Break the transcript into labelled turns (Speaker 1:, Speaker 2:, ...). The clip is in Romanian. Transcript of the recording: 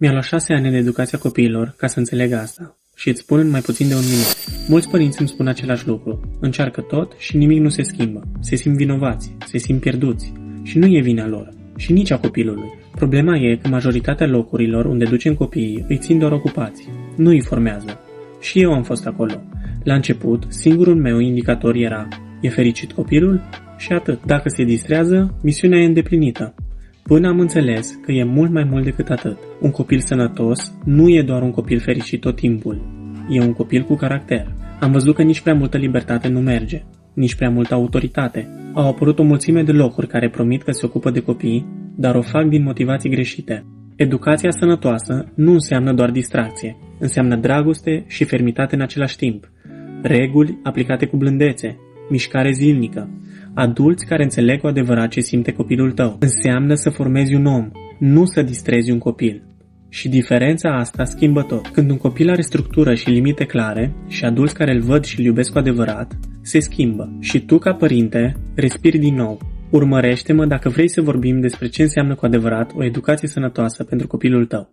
Speaker 1: Mi-a luat 6 ani de educația copiilor ca să înțeleg asta. Și îți spun în mai puțin de un minut. Mulți părinți îmi spun același lucru. Încearcă tot și nimic nu se schimbă. Se simt vinovați, se simt pierduți. Și nu e vina lor. Și nici a copilului. Problema e că majoritatea locurilor unde ducem copiii îi țin doar ocupați. Nu îi formează. Și eu am fost acolo. La început, singurul meu indicator era: e fericit copilul? Și atât. Dacă se distrează, misiunea e îndeplinită. Până am înțeles că e mult mai mult decât atât. Un copil sănătos nu e doar un copil fericit tot timpul. E un copil cu caracter. Am văzut că nici prea multă libertate nu merge. Nici prea multă autoritate. Au apărut o mulțime de locuri care promit că se ocupă de copii, dar o fac din motivații greșite. Educația sănătoasă nu înseamnă doar distracție. Înseamnă dragoste și fermitate în același timp. Reguli aplicate cu blândețe. Mișcare zilnică. Adulți care înțeleg cu adevărat ce simte copilul tău. Înseamnă să formezi un om, nu să distrezi un copil. Și diferența asta schimbă tot. Când un copil are structură și limite clare și adulți care îl văd și îl iubesc cu adevărat, se schimbă. Și tu, ca părinte, respiri din nou. Urmărește-mă dacă vrei să vorbim despre ce înseamnă cu adevărat o educație sănătoasă pentru copilul tău.